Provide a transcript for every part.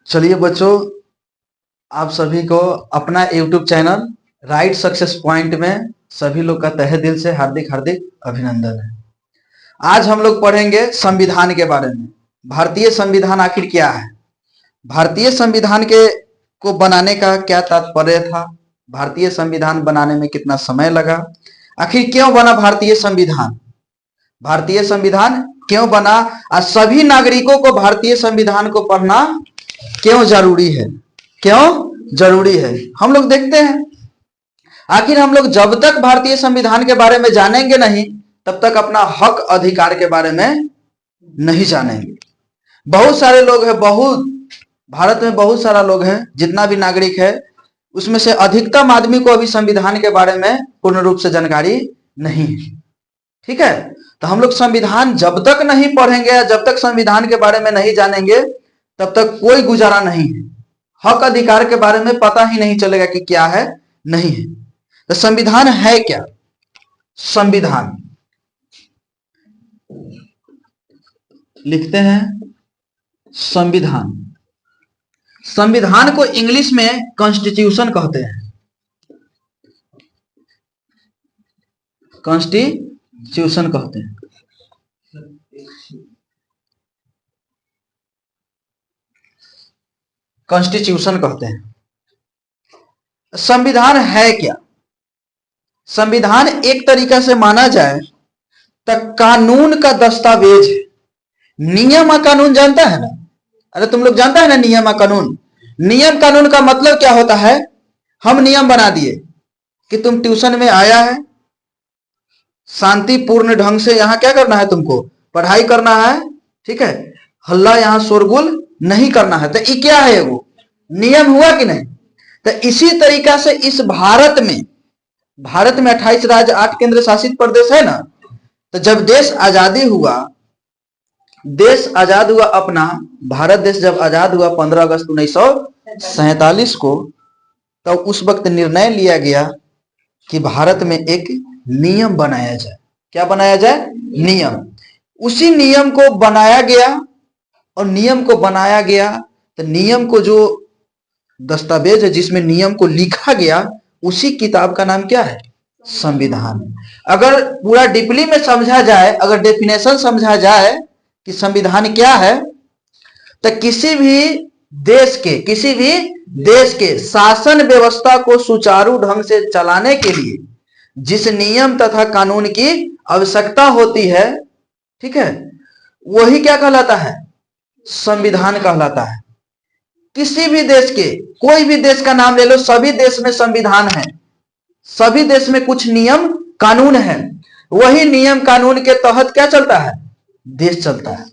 चलिए बच्चों, आप सभी को अपना YouTube channel right success point में सभी लोग का तहे दिल से हार्दिक हार्दिक अभिनंदन है। आज हम लोग पढ़ेंगे संविधान के बारे में। भारतीय संविधान आखिर क्या है, भारतीय संविधान के को बनाने का क्या तात्पर्य था, भारतीय संविधान बनाने में कितना समय लगा, आखिर क्यों बना भारतीय संविधान, भारतीय संविधान क्यों बना, और सभी नागरिकों को भारतीय संविधान को पढ़ना क्यों जरूरी है, क्यों जरूरी है। हम लोग देखते हैं, आखिर हम लोग जब तक भारतीय संविधान के बारे में जानेंगे नहीं तब तक अपना हक अधिकार के बारे में नहीं जानेंगे। बहुत सारे लोग हैं, भारत में बहुत सारा लोग हैं, जितना भी नागरिक है उसमें से अधिकतम आदमी को अभी संविधान के बारे में पूर्ण रूप से जानकारी नहीं है। ठीक है, तो हम लोग संविधान जब तक नहीं पढ़ेंगे, जब तक संविधान के बारे में नहीं जानेंगे तब तक कोई गुजारा नहीं है। हक अधिकार के बारे में पता ही नहीं चलेगा कि क्या है नहीं है। तो संविधान है क्या, संविधान लिखते हैं संविधान, संविधान को इंग्लिश में कॉन्स्टिट्यूशन कहते हैं, कॉन्स्टिट्यूशन कहते हैं। कॉन्स्टिट्यूशन कहते हैं। संविधान है क्या, संविधान एक तरीका से माना जाए तो कानून का दस्तावेज है। नियम और कानून जानता है ना, अरे तुम लोग जानता है ना नियम और कानून। नियम कानून का मतलब क्या होता है, हम नियम बना दिए कि तुम ट्यूशन में आया है, शांतिपूर्ण ढंग से यहाँ क्या करना है, तुमको पढ़ाई करना है, ठीक है, हल्ला यहाँ शोरगुल नहीं करना है। तो ये क्या है, वो नियम हुआ कि नहीं। तो इसी तरीका से इस भारत में 28 राज्य 8 केंद्र शासित प्रदेश है ना। तो जब देश आजाद हुआ अपना, भारत देश जब आजाद हुआ 15 अगस्त 1947 को, तो उस वक्त निर्णय लिया गया कि भारत में एक नियम बनाया जाए। क्या बनाया जाए, नियम। उसी नियम को बनाया गया, और नियम को बनाया गया तो नियम को जो दस्तावेज है जिसमें नियम को लिखा गया, उसी किताब का नाम क्या है, संविधान। अगर पूरा डीपली में समझा जाए, अगर डेफिनेशन समझा जाए कि संविधान क्या है, तो किसी भी देश के शासन व्यवस्था को सुचारू ढंग से चलाने के लिए जिस नियम तथा कानून की आवश्यकता होती है, ठीक है, वही क्या कहलाता है, संविधान कहलाता है। किसी भी देश के, कोई भी देश का नाम ले लो, सभी देश में संविधान है, सभी देश में कुछ नियम कानून है, वही नियम कानून के तहत क्या चलता है, देश चलता है,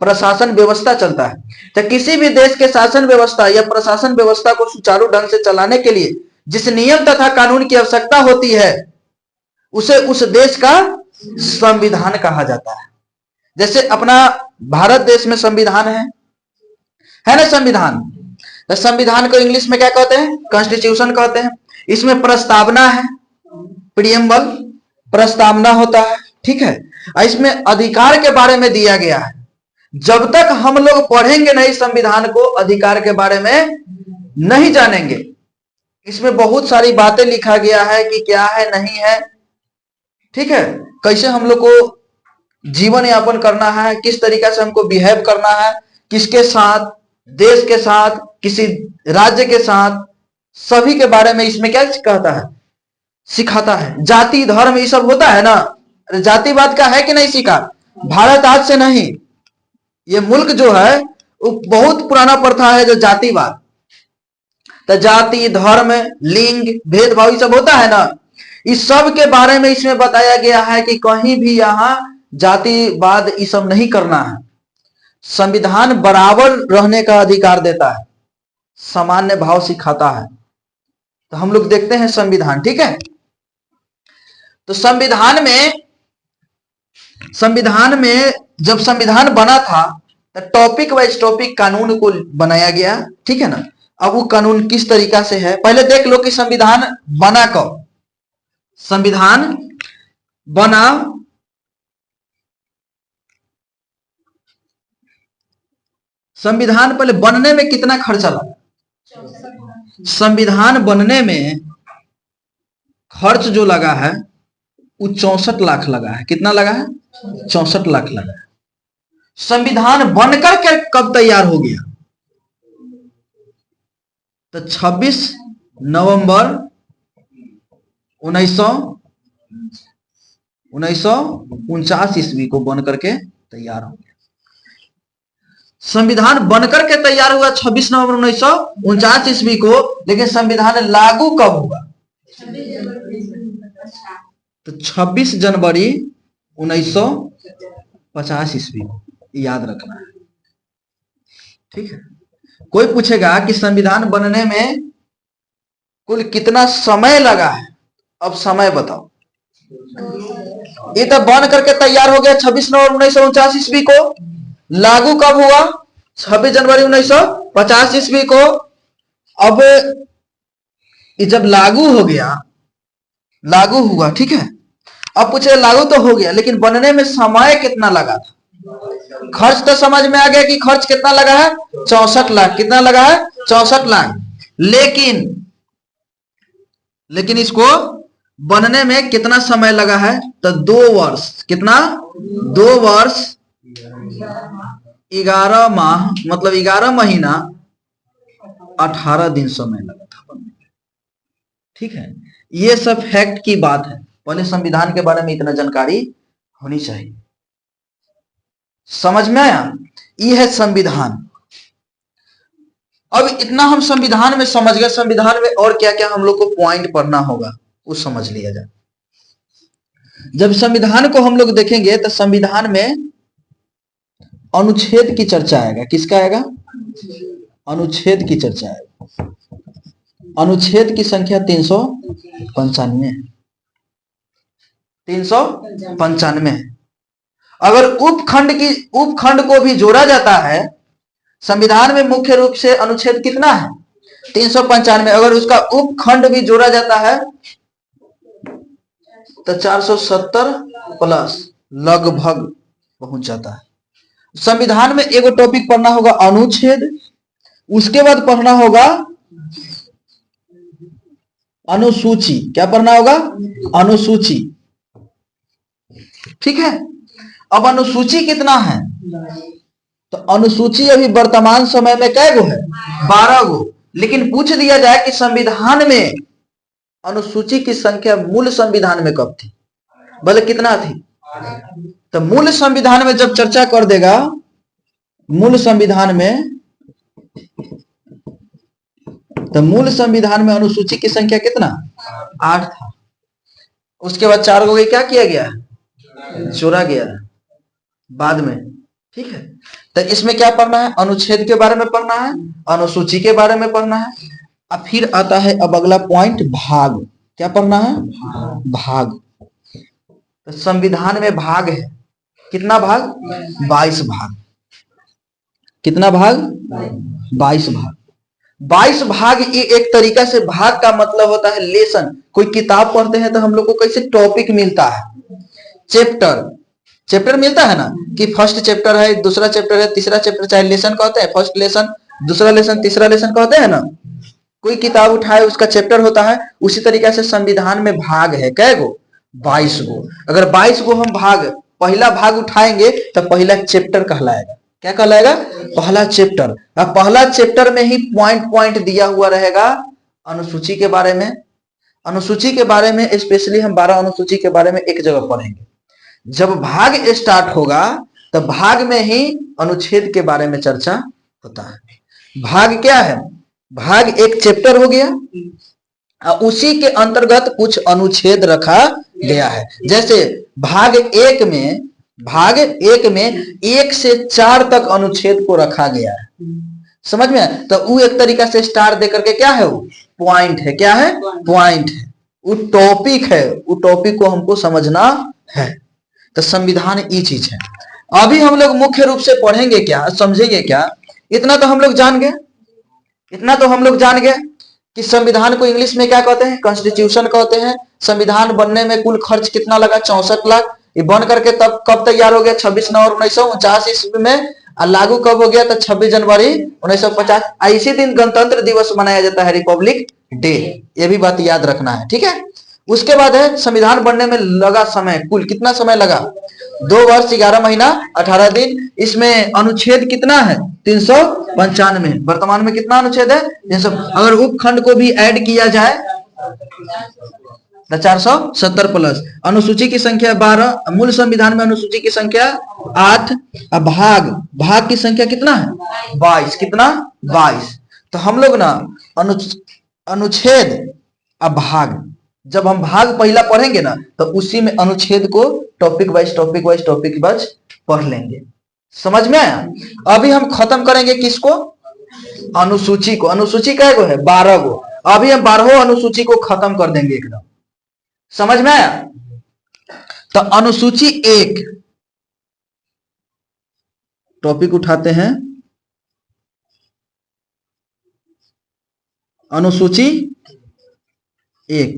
प्रशासन व्यवस्था चलता है। तो किसी भी देश के शासन व्यवस्था या प्रशासन व्यवस्था को सुचारू ढंग से चलाने के लिए जिस नियम तथा कानून की आवश्यकता होती है, उसे उस देश का संविधान कहा जाता है। जैसे अपना भारत देश में संविधान है ना, संविधान। तो संविधान को इंग्लिश में क्या कहते हैं, कॉन्स्टिट्यूशन कहते हैं। इसमें प्रस्तावना है, प्रियम्बल, प्रस्तावना होता है, ठीक है। इसमें अधिकार के बारे में दिया गया है। जब तक हम लोग पढ़ेंगे नहीं संविधान को, अधिकार के बारे में नहीं जानेंगे। इसमें बहुत सारी बातें लिखा गया है कि क्या है नहीं है, ठीक है, कैसे हम लोग को जीवन यापन करना है, किस तरीका से हमको बिहेव करना है, किसके साथ, देश के साथ, किसी राज्य के साथ, सभी के बारे में इसमें क्या कहता है, सिखाता है। जाति धर्म ये सब होता है ना, जातिवाद का है कि नहीं सीखा, भारत आज से नहीं, ये मुल्क जो है वो बहुत पुराना प्रथा है जो जातिवाद। तो जाति धर्म लिंग भेदभाव ये सब होता है ना, इस सब के बारे में इसमें बताया गया है कि कहीं भी यहाँ जातिवाद ये सब नहीं करना है। संविधान बराबर रहने का अधिकार देता है, सामान्य भाव सिखाता है। तो हम लोग देखते हैं संविधान, ठीक है। तो संविधान में जब संविधान बना था तो टॉपिक वाइज टॉपिक कानून को बनाया गया, ठीक है ना। अब वो कानून किस तरीका से है, पहले देख लो कि संविधान बना कब। संविधान बना संविधान पहले बनने में कितना खर्चा लगा? संविधान बनने में खर्च जो लगा है वो 64 लाख लगा है। कितना लगा है? 64 लाख लगा है। संविधान बनकर के कब तैयार हो गया? तो 26 नवंबर 1949 ईस्वी को बनकर के तैयार हो गया। संविधान बनकर के तैयार हुआ 26 नवंबर 1949 ईस्वी को, लेकिन संविधान लागू कब हुआ? तो 26 जनवरी 1950 ईस्वी को, याद रखना है। ठीक है। कोई पूछेगा कि संविधान बनने में कुल कितना समय लगा है, अब समय बताओ। ये तो बन करके तैयार हो गया 26 नवंबर 1949 ईस्वी को, लागू कब हुआ? 26 जनवरी 1950 ईस्वी को। अब ये जब लागू हो गया, लागू हुआ, ठीक है। अब पूछे लागू तो हो गया, लेकिन बनने में समय कितना लगा था? खर्च तो समझ में आ गया कि खर्च कितना लगा है? 64 लाख। कितना लगा है? 64 लाख। लेकिन इसको बनने में कितना समय लगा है? तो 2 वर्ष। कितना? 2 वर्ष 11 माह, मतलब 11 महीना 18 दिन समय लगा था बनने में। ठीक है। ये सब फैक्ट की बात है। पहले संविधान के बारे में इतना जानकारी होनी चाहिए। समझ में आया? ये है संविधान। अब इतना हम संविधान में समझ गए। संविधान में और क्या क्या हम लोग को पॉइंट पढ़ना होगा वो समझ लिया जाए। जब संविधान को हम लोग देखेंगे तो संविधान में अनुच्छेद की चर्चा आएगा। किसका आएगा? अनुच्छेद की चर्चा आएगा। अनुच्छेद की संख्या 395 है। 395 है। अगर उपखंड को भी जोड़ा जाता है, संविधान में मुख्य रूप से अनुच्छेद कितना है? 395। अगर उसका उपखंड भी जोड़ा जाता है तो 470 प्लस लगभग पहुंच जाता है। संविधान में एगो टॉपिक पढ़ना होगा अनुच्छेद, उसके बाद पढ़ना होगा अनुसूची। क्या पढ़ना होगा? अनुसूची। ठीक है। अब अनुसूची कितना है? तो अनुसूची अभी वर्तमान समय में कै गो है? 12 गो। लेकिन पूछ दिया जाए कि संविधान में अनुसूची की संख्या मूल संविधान में कब थी? बोले कितना थी? तो मूल संविधान में जब चर्चा कर देगा, मूल संविधान में अनुसूची की संख्या कितना? 8 था। उसके बाद 4 गो क्या किया गया? जोड़ा गया बाद में। ठीक है। तो इसमें क्या पढ़ना है? अनुच्छेद के बारे में पढ़ना है, अनुसूची के बारे में पढ़ना है। अब फिर आता है अब अगला पॉइंट, भाग। क्या पढ़ना है? भाग। तो संविधान में भाग है। कितना भाग? 22 भाग। कितना भाग? 22 भाग। 22 भाग। ये एक तरीका से भाग का मतलब होता है लेसन। कोई किताब पढ़ते हैं तो हम लोग को कैसे टॉपिक मिलता है? चैप्टर मिलता है ना, कि फर्स्ट चैप्टर है, दूसरा चैप्टर है, तीसरा चैप्टर, चाहे लेसन कहते हैं। फर्स्ट लेसन, दूसरा लेसन, तीसरा लेसन कहते हैं ना। कोई किताब उठाए उसका चैप्टर होता है। उसी तरीके से संविधान में भाग है। कै गो? 22 गो। अगर 22 गो हम पहला भाग उठाएंगे तो पहला चैप्टर कहलाएगा। क्या कहलाएगा? पहला चैप्टर। अब पहला चैप्टर में ही पॉइंट दिया हुआ रहेगा अनुसूची के बारे में। अनुसूची के बारे में स्पेशली हम 12 अनुसूची के बारे में एक जगह पढ़ेंगे। जब भाग स्टार्ट होगा तो भाग में ही अनुच्छेद के बारे में चर्चा होता है। भाग क्या है? भाग एक चैप्टर हो गया, उसी के अंतर्गत कुछ अनुच्छेद रखा गया है। जैसे भाग एक में 1 से 4 तक अनुच्छेद को रखा गया है। समझ में? तो वो एक तरीका से स्टार देकर के क्या है? वो पॉइंट है। क्या है? पॉइंट है। वो टॉपिक है। वो टॉपिक को हमको समझना है। तो संविधान ये चीज है। अभी हम लोग मुख्य रूप से पढ़ेंगे क्या, समझेंगे क्या? इतना तो हम लोग जान गए कि संविधान को इंग्लिश में क्या कहते हैं? कॉन्स्टिट्यूशन कहते हैं। संविधान बनने में कुल खर्च कितना लगा? 64 लाख। ये बन करके तब कब तैयार हो गया? 26 नवंबर 1949 ईस्वी में। और लागू कब हो गया था? 26 जनवरी 1950। इसी दिन गणतंत्र दिवस मनाया जाता है, रिपब्लिक डे। ये भी बात याद रखना है, ठीक है। उसके बाद है संविधान बनने में लगा समय, कुल कितना समय लगा? 2 वर्ष 11 महीना 18 दिन। इसमें अनुच्छेद कितना है? 395। वर्तमान में कितना अनुच्छेद है? 300। अगर उपखंड को भी ऐड किया जाए तो 470 प्लस। अनुसूची की संख्या 12, मूल संविधान में अनुसूची की संख्या 8, भाग की संख्या कितना है? 22। कितना? 22। तो हम लोग ना अनुच्छेद अब भाग, जब हम भाग पहला पढ़ेंगे ना तो उसी में अनुच्छेद को टॉपिक वाइज पढ़ लेंगे। समझ में आया? अभी हम खत्म करेंगे किसको? अनुसूची को। अनुसूची कै गो है? 12 गो। अभी हम 12 अनुसूची को खत्म कर देंगे एकदम। समझ में आया? तो अनुसूची 1 टॉपिक उठाते हैं। अनुसूची 1।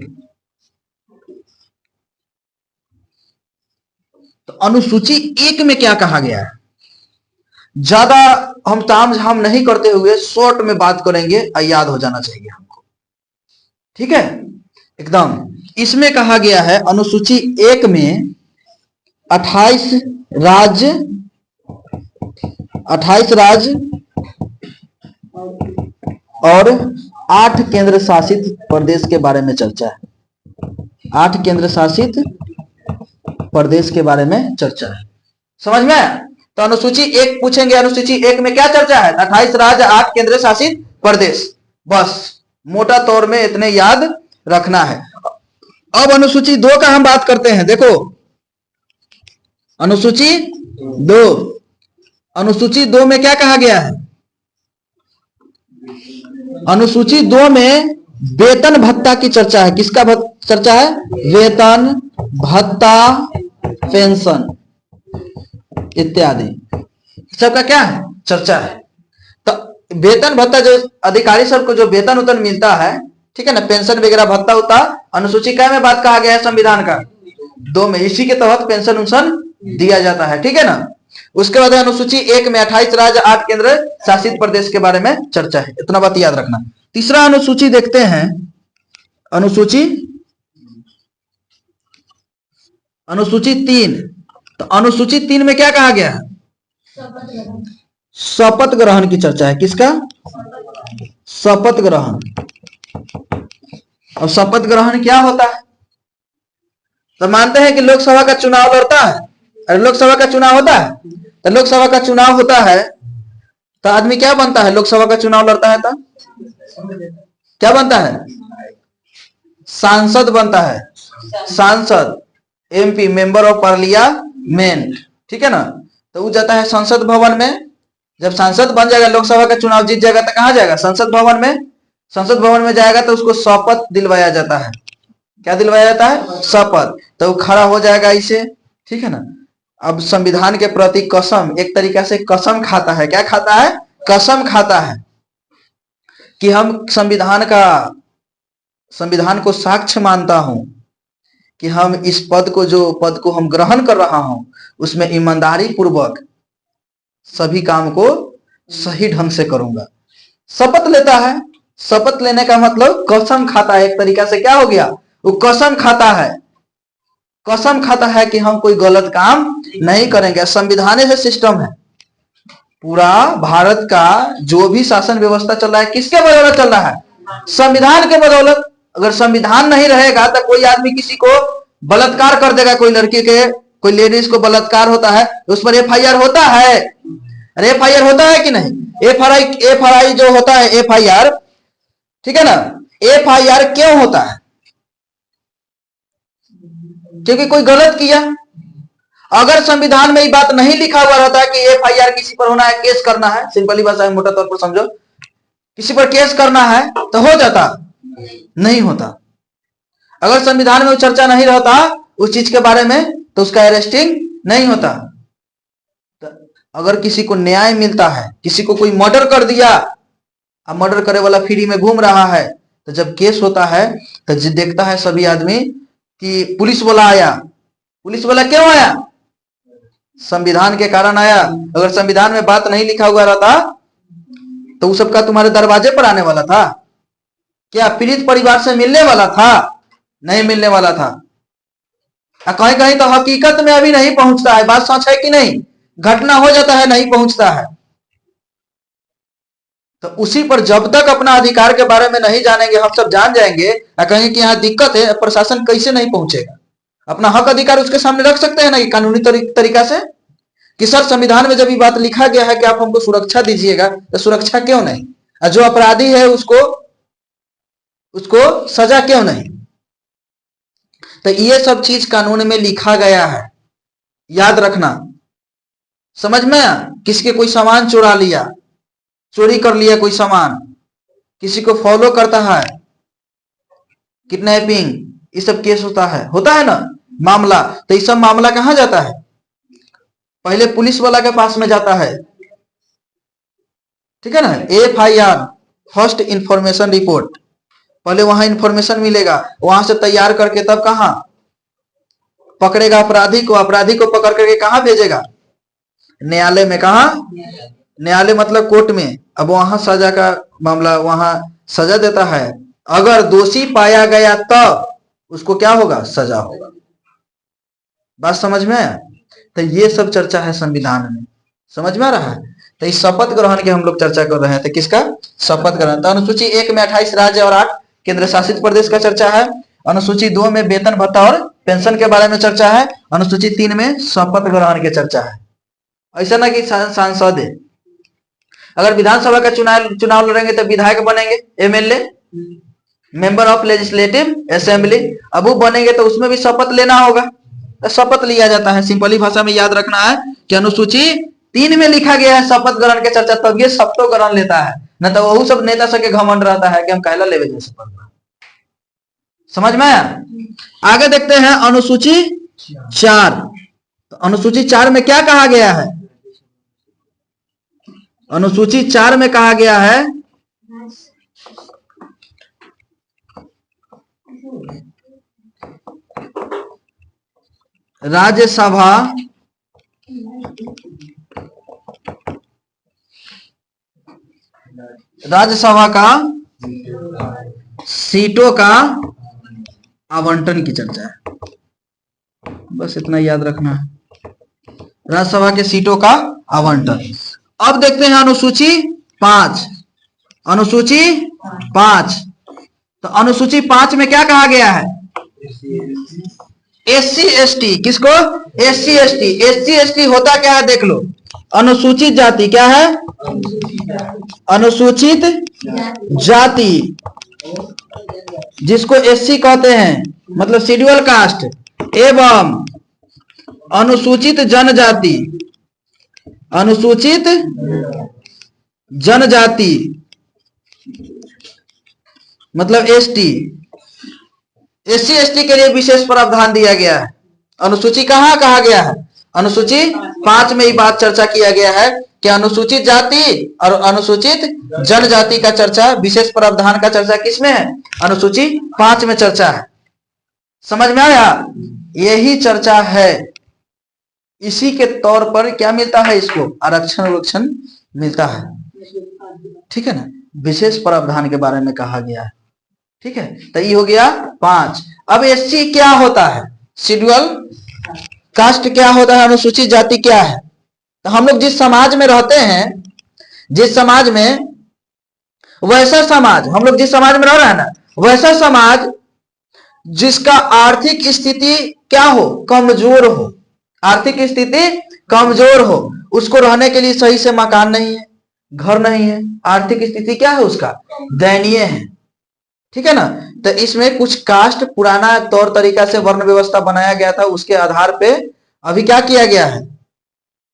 तो अनुसूची 1 में क्या कहा गया है? ज्यादा हम तामझाम नहीं करते हुए शॉर्ट में बात करेंगे, याद हो जाना चाहिए हमको, ठीक है एकदम। इसमें कहा गया है अनुसूची 1 में 28 राज्य और 8 केंद्र शासित प्रदेश के बारे में चर्चा है। 8 केंद्र शासित प्रदेश के बारे में चर्चा है। समझ में? तो अनुसूची 1 पूछेंगे, अनुसूची 1 में क्या चर्चा है? 28 राज्य, 8 केंद्र शासित प्रदेश। बस मोटा तौर में इतने याद रखना है। अब अनुसूची 2 का हम बात करते हैं। देखो अनुसूची 2, अनुसूची 2 में क्या कहा गया है? अनुसूची 2 में वेतन भत्ता की चर्चा है। किसका चर्चा है? वेतन भत्ता, पेंशन इत्यादि सबका क्या है? चर्चा है। तो वेतन भत्ता, जो अधिकारी सबको जो वेतन उतन मिलता है, ठीक है ना, पेंशन वगैरह भत्ता होता, अनुसूची क्या में बात कहा गया है? संविधान का 2 में। इसी के तहत पेंशन उन्शन दिया जाता है, ठीक है ना। उसके बाद अनुसूची 1 में 28 राज्य, 8 केंद्र शासित प्रदेश के बारे में चर्चा है। इतना बात याद रखना। तीसरा अनुसूची देखते हैं। अनुसूची 3। तो अनुसूची 3 में क्या कहा गया है? शपथ ग्रहण की चर्चा है। किसका? शपथ ग्रहण। और शपथ ग्रहण क्या होता है? तो मानते हैं कि लोकसभा का चुनाव लड़ता है। अरे लोकसभा का चुनाव होता है, तो लोकसभा का चुनाव होता है तो आदमी क्या बनता है? लोकसभा का चुनाव लड़ता है तो क्या बनता है? सांसद बनता है। सांसद, एमपी, मेंबर ऑफ पार्लियामेंट, ठीक है ना। तो वो जाता है संसद भवन में। जब सांसद बन जाएगा, लोकसभा का चुनाव जीत जाएगा, तो कहां जाएगा? संसद भवन में। संसद भवन में जाएगा तो उसको शपथ दिलवाया जाता है। क्या दिलवाया जाता है? शपथ। तो वो खड़ा हो जाएगा इसे, ठीक है ना। अब संविधान के प्रति कसम, एक तरीका से कसम खाता है। क्या खाता है? कसम खाता है कि हम संविधान को साक्ष्य मानता हूं कि हम इस पद को हम ग्रहण कर रहा हूं, उसमें ईमानदारी पूर्वक सभी काम को सही ढंग से करूंगा। शपथ लेता है। शपथ लेने का मतलब कसम खाता है। एक तरीका से क्या हो गया? वो कसम खाता है। कसम खाता है कि हम कोई गलत काम नहीं करेंगे। संविधान से सिस्टम है। पूरा भारत का जो भी शासन व्यवस्था चल रहा है, किसके बदौलत चल रहा है? संविधान के बदौलत। अगर संविधान नहीं रहेगा तो कोई आदमी किसी को बलात्कार कर देगा, कोई लड़की के, कोई लेडीज को बलात्कार होता है, उस पर एफआईआर होता है। अरे एफआईआर होता है कि नहीं? एफआईआर जो होता है, एफआईआर, ठीक है ना। एफआईआर क्यों होता है? क्योंकि कोई गलत किया। अगर संविधान में ये बात नहीं लिखा हुआ रहता है कि एफआईआर किसी पर होना है, केस करना है, सिंपली भाषा में मोटा तौर पर समझो, किसी पर केस करना है तो हो जाता, नहीं होता। अगर संविधान में चर्चा नहीं रहता उस चीज के बारे में तो उसका अरेस्टिंग नहीं होता। तो अगर किसी को न्याय मिलता है, किसी को कोई मर्डर कर दिया, अब मर्डर करे वाला फ्री में घूम रहा है, तो जब केस होता है तो देखता है सभी आदमी कि पुलिस वाला आया। पुलिस वाला क्यों आया? संविधान के कारण आया। अगर संविधान में बात नहीं लिखा हुआ रहता तो वो सबका तुम्हारे दरवाजे पर आने वाला था क्या? पीड़ित परिवार से मिलने वाला था? नहीं मिलने वाला था। कहीं कहीं तो हकीकत में अभी नहीं पहुंचता है। बात सच है कि नहीं? घटना हो जाता है, नहीं पहुंचता है। तो उसी पर जब तक अपना अधिकार के बारे में नहीं जानेंगे, हम सब जान जाएंगे कहेंगे कि यहाँ दिक्कत है, प्रशासन कैसे नहीं पहुंचेगा। अपना हक अधिकार उसके सामने रख सकते हैं ना कि कानूनी तरीका से, कि सर संविधान में जब ये बात लिखा गया है कि आप हमको सुरक्षा दीजिएगा, तो सुरक्षा क्यों नहीं? और जो अपराधी है उसको सजा क्यों नहीं? तो ये सब चीज कानून में लिखा गया है, याद रखना। समझ में? किसी के कोई सामान चुरा लिया, चोरी कर लिया कोई सामान, किसी को फॉलो करता है, किडनैपिंग, ये सब केस होता है ना मामला। तो ये सब मामला कहां जाता है? पहले पुलिस वाला के पास में जाता है, ठीक है ना। FIR, फर्स्ट इंफॉर्मेशन रिपोर्ट, पहले वहां इंफॉर्मेशन मिलेगा, वहां से तैयार करके तब कहां पकड़ेगा अपराधी को। अपराधी को पकड़ करके कहां भेजेगा? न्यायालय में। कहा? न्यायालय मतलब कोर्ट में। अब वहां सजा का मामला, वहां सजा देता है। अगर दोषी पाया गया तब उसको क्या होगा? सजा होगा। बात समझ में आया? तो ये सब चर्चा है संविधान में, समझ में आ रहा है? तो इस शपथ ग्रहण की हम लोग चर्चा कर रहे हैं। तो किसका? शपथ ग्रहण। तो अनुसूची 1 में 28 राज्य और 8 केंद्र शासित प्रदेश का चर्चा है। अनुसूची 2 में वेतन भत्ता और पेंशन के बारे में चर्चा है। अनुसूची 3 में शपथ ग्रहण की चर्चा है। ऐसा ना कि सांसद है, अगर विधानसभा का चुनाव लड़ेंगे तो विधायक बनेंगे, MLA, member of legislative assembly. अब वो बनेंगे तो उसमें भी शपथ लेना होगा, तो शपथ लिया जाता है। सिंपली भाषा में याद रखना है कि अनुसूची 3 में लिखा गया है शपथ ग्रहण की चर्चा, तब ये शपथों ग्रहण लेता है। न तो वह सब नेता सबके घमंड रहता है कि हम कहला लेवे जैसे शपथ। समझ में आया? आगे देखते हैं अनुसूची 4। तो अनुसूची 4 में क्या कहा गया है? अनुसूची 4 में कहा गया है राज्यसभा का सीटों का आवंटन की चर्चा है। बस इतना याद रखना है, राज्यसभा के सीटों का आवंटन। अब देखते हैं अनुसूची 5। अनुसूची 5। तो अनुसूची 5 में क्या कहा गया है? SC ST। किसको? SC ST। SC ST होता क्या है देख लो। अनुसूचित जाति। क्या है? अनुसूचित जाति, जिसको SC कहते हैं, मतलब शेड्यूल कास्ट, एवं अनुसूचित जनजाति। अनुसूचित जनजाति मतलब ST। SC ST के लिए विशेष प्रावधान दिया गया है। अनुसूची कहाँ कहा गया है? अनुसूची 5 में ही बात चर्चा किया गया है कि अनुसूचित जाति और अनुसूचित जनजाति का चर्चा, विशेष प्रावधान का चर्चा किसमें है? अनुसूची 5 में चर्चा है। समझ में आया? यही चर्चा है। इसी के तौर पर क्या मिलता है इसको? आरक्षण मिलता है, ठीक है ना। विशेष प्रावधान के बारे में कहा गया है, ठीक है। तो ये हो गया 5। अब SC क्या होता है? शेड्यूल कास्ट क्या होता है? अनुसूचित जाति क्या है? तो हम लोग जिस समाज में रहते हैं, जिस समाज में, वैसा समाज, हम लोग जिस समाज में रह रहे हैं ना, वैसा समाज जिसका आर्थिक स्थिति क्या हो? कमजोर हो। आर्थिक स्थिति कमजोर हो, उसको रहने के लिए सही से मकान नहीं है, घर नहीं है, आर्थिक स्थिति क्या है उसका? दयनीय है, ठीक है ना। तो इसमें कुछ कास्ट, पुराना तौर तरीका से वर्ण व्यवस्था बनाया गया था, उसके आधार पे अभी क्या किया गया है?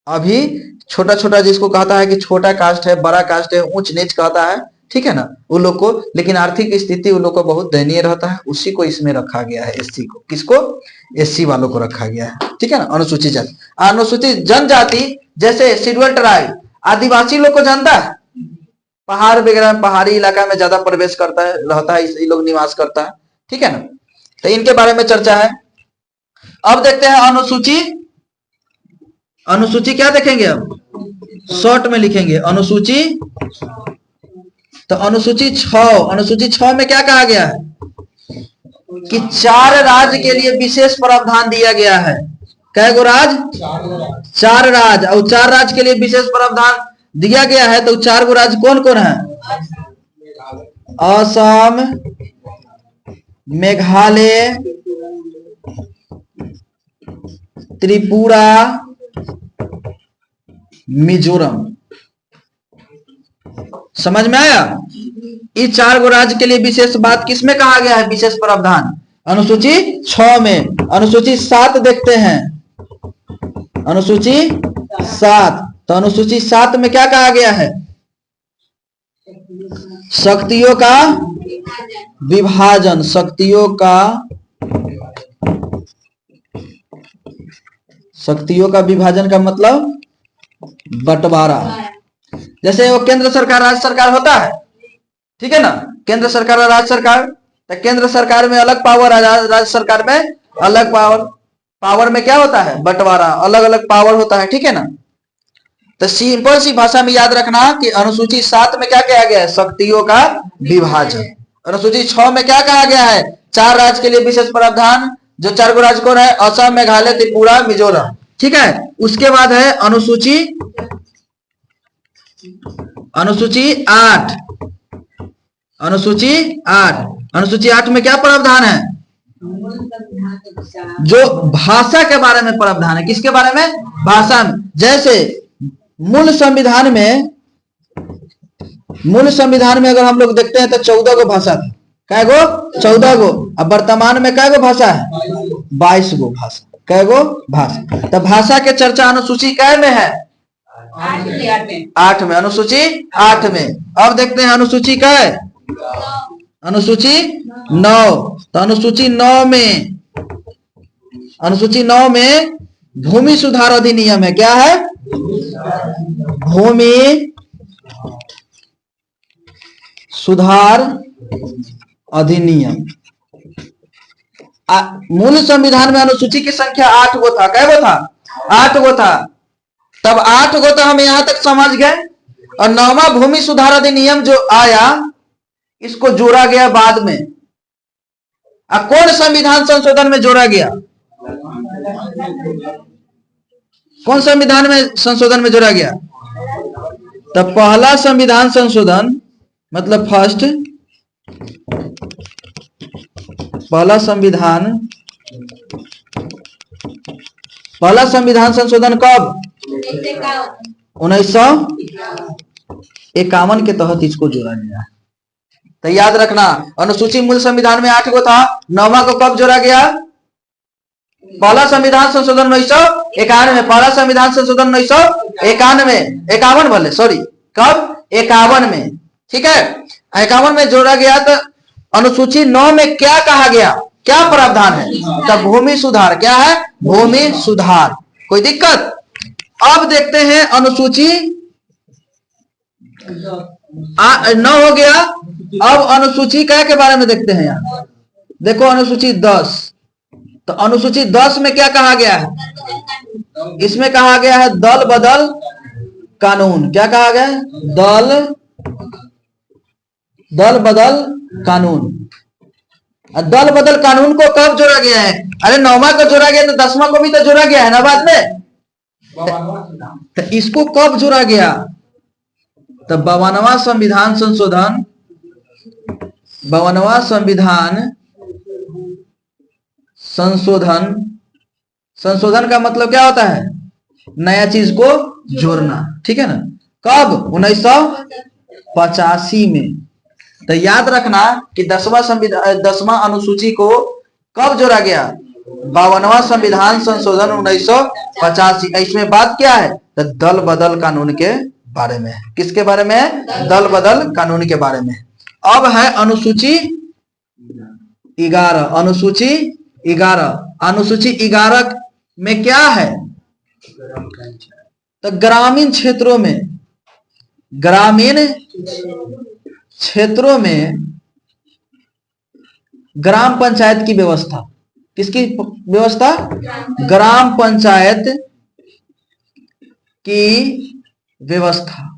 अभी छोटा छोटा, जिसको कहता है कि छोटा कास्ट है, बड़ा कास्ट है, ऊंच नीच कहता है, ठीक है ना, उन लोग को, लेकिन आर्थिक स्थिति उन लोग को बहुत दयनीय रहता है, उसी को इसमें रखा गया है। SC को, किसको? SC वालों को रखा गया है, ठीक है ना। अनुसूचित जाति, अनुसूचित जनजाति जैसे शेड्यूल ट्राइब, आदिवासी लोग को जानता है, पहाड़ वगैरह, पहाड़ी इलाका में ज्यादा प्रवेश करता है, रहता है, ये लोग निवास करता है, ठीक है ना। तो इनके बारे में चर्चा है। अब देखते हैं अनुसूची अनुसूची क्या देखेंगे अब, शॉर्ट में लिखेंगे अनुसूची। तो अनुसूची 6, अनुसूची 6 में क्या कहा गया है कि 4 राज्य के लिए विशेष प्रावधान दिया गया है। कै गो राज, 4 राज्य, और 4 राज्य के लिए विशेष प्रावधान दिया गया है। तो 4 गो राज्य कौन कौन है, असम, मेघालय, त्रिपुरा, मिजोरम। समझ में आया। इस 4 गो राज्य के लिए विशेष बात किसमें कहा गया है, विशेष प्रावधान, अनुसूची 6 में। अनुसूची 7 देखते हैं, अनुसूची 7। तो अनुसूची 7 में क्या कहा गया है, शक्तियों का विभाजन, शक्तियों का विभाजन का मतलब बंटवारा। जैसे वो केंद्र सरकार राज्य सरकार होता है, ठीक है ना, केंद्र सरकार और राज्य सरकार। तो केंद्र सरकार में अलग पावर, राज्य सरकार में अलग पावर। पावर में क्या होता है, बंटवारा, अलग अलग पावर होता है, ठीक है ना। तो सिंपल सी भाषा में याद रखना कि अनुसूची 7 में क्या कहा गया है, शक्तियों का विभाजन। अनुसूची 6 में क्या कहा गया है, 4 राज्य के लिए विशेष प्रावधान। जो 4 गो राज्य कौन है, असम, मेघालय, त्रिपुरा, मिजोरम, ठीक है। उसके बाद है अनुसूची 8। अनुसूची 8 में क्या प्रावधान है, जो भाषा के बारे में प्रावधान है। किसके बारे में, भाषा में। जैसे मूल संविधान में अगर हम लोग देखते हैं तो 14 गो भाषा थी। कै गो, 14 गो। अब वर्तमान में कै गो भाषा है, 22 गो भाषा। कै गो भाषा। तो भाषा के चर्चा अनुसूची कै में है, 8 में। अनुसूची 8 में। अब देखते हैं अनुसूची कै, अनुसूची 9। तो अनुसूची 9 में भूमि सुधार अधिनियम है। क्या है, भूमि सुधार अधिनियम। मूल संविधान में अनुसूची की संख्या 8 गो था। कै गो था, 8 गो था। तब 8 गो तो हम यहां तक समझ गए। और 9वां भूमि सुधार अधिनियम जो आया, इसको जोड़ा गया बाद में। अब कौन संविधान संशोधन में जोड़ा गया, कौन संविधान में संशोधन में जोड़ा गया। तो पहला संविधान संशोधन मतलब फर्स्ट, पहला संविधान संशोधन कब, 1951 के तहत इसको जोड़ा गया। तो याद रखना, अनुसूची मूल संविधान में 8 गो था, 9वां को कब जोड़ा गया, पहला संविधान संशोधन 1991। पहला संविधान संशोधन 1991 भले, सॉरी, कब, 51 में, ठीक है। 51 में जोड़ा गया। तो अनुसूची 9 में क्या कहा गया, क्या प्रावधान है, तो भूमि सुधार। क्या है, भूमि सुधार। कोई दिक्कत। अब देखते हैं अनुसूची 9 हो गया। अब अनुसूची क्या के बारे में देखते हैं। यहाँ देखो अनुसूची 10। तो अनुसूची 10 में क्या कहा गया है, इसमें कहा गया है दल बदल कानून। क्या कहा गया है, दल बदल कानून। दल बदल कानून को कब जोड़ा गया है, अरे 9वां को जोड़ा गया, तो 10वां को भी तो जोड़ा गया है ना बाद में। तो इसको कब जोड़ा गया, तो 52वां संविधान संशोधन, 52वां संविधान संशोधन का मतलब क्या होता है, नया चीज को जोड़ना, ठीक है ना। कब, 1985 में। तो याद रखना कि 10वां अनुसूची को कब जोड़ा गया, 52वां संविधान संशोधन 1985। इसमें बात क्या है, तो दल बदल कानून के बारे में। किसके बारे में, दल बदल कानून के बारे में। अब है अनुसूची 11। अनुसूची 11 में क्या है, तो ग्रामीण क्षेत्रों में ग्राम पंचायत की व्यवस्था। किसकी व्यवस्था, ग्राम पंचायत की व्यवस्था,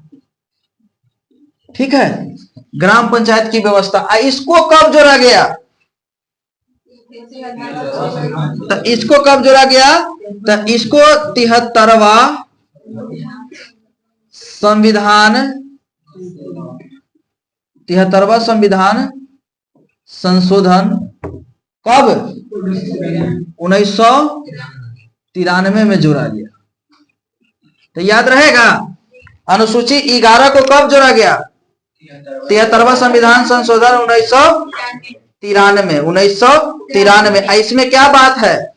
ठीक है, ग्राम पंचायत की व्यवस्था। इसको कब जोड़ा गया? तो इसको कब जोड़ा गया? तो इसको 73वां संविधान 73वां संविधान संशोधन कब? 1993 में जोड़ा गया। तो याद रहेगा, अनुसूची 11 को कब जोड़ा गया? 73वां संविधान संशोधन 1993। इसमें क्या बात है?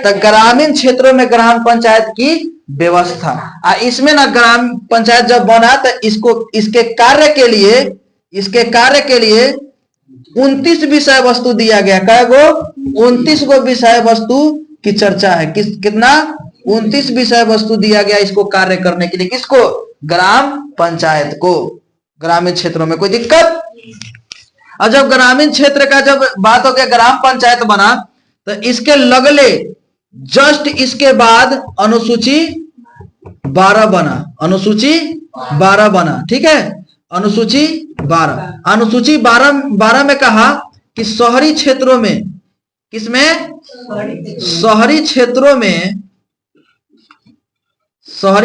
तो ग्रामीण क्षेत्रों में ग्राम पंचायत की व्यवस्था। इसमें ना ग्राम पंचायत जब बना तो इसके कार्य के लिए 29 विषय वस्तु दिया गया। कै गो? 29 गो विषय वस्तु की चर्चा है। कितना? 29 विषय वस्तु दिया गया इसको कार्य करने के लिए। किसको? ग्राम पंचायत को। ग्रामीण क्षेत्रों में कोई दिक्कत? और जब ग्रामीण क्षेत्र का जब बात हो गया, ग्राम पंचायत बना, तो इसके लगले जस्ट इसके बाद अनुसूची 12 बना। अनुसूची 12 बना, ठीक है, अनुसूची 12 में कहा कि शहरी क्षेत्रों में, किसमें? शहरी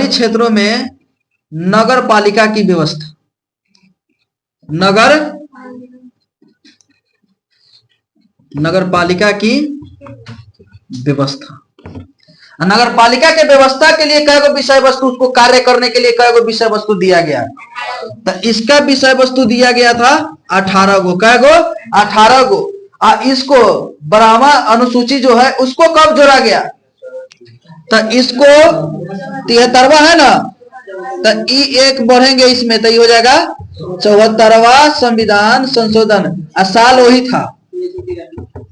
क्षेत्रों में नगर पालिका की व्यवस्था। नगर पालिका की व्यवस्था। नगर पालिका के व्यवस्था के लिए कई गो विषय वस्तु, उसको कार्य करने के लिए कई गो विषय वस्तु दिया गया। तो इसका विषय वस्तु दिया गया था 18 गो। कै गो? 18 गो। इसको 12वां अनुसूची जो है उसको कब जोड़ा गया? तो इसको 73वां है ना, तो एक बढ़ेंगे इसमें, तो ये हो जाएगा 74वां संविधान संशोधन। साल वही था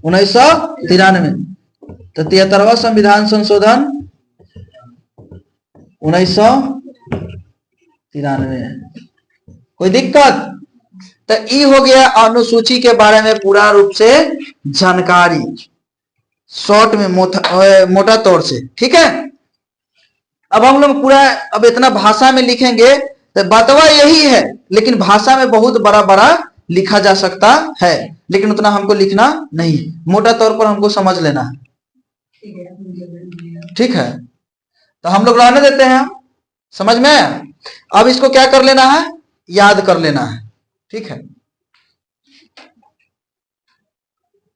1993। तो 73वां संविधान संशोधन 1993। कोई दिक्कत? तो ये हो गया अनुसूची के बारे में पूरा रूप से जानकारी, शॉर्ट में, मोटा तौर से, ठीक है। अब हम लोग पूरा अब इतना भाषा में लिखेंगे तो बतवा यही है, लेकिन भाषा में बहुत बड़ा बड़ा लिखा जा सकता है, लेकिन उतना हमको लिखना नहीं, मोटा तौर पर हमको समझ लेना है, ठीक है। तो हम लोग रहने देते हैं, समझ में। अब इसको क्या कर लेना है? याद कर लेना है, ठीक है।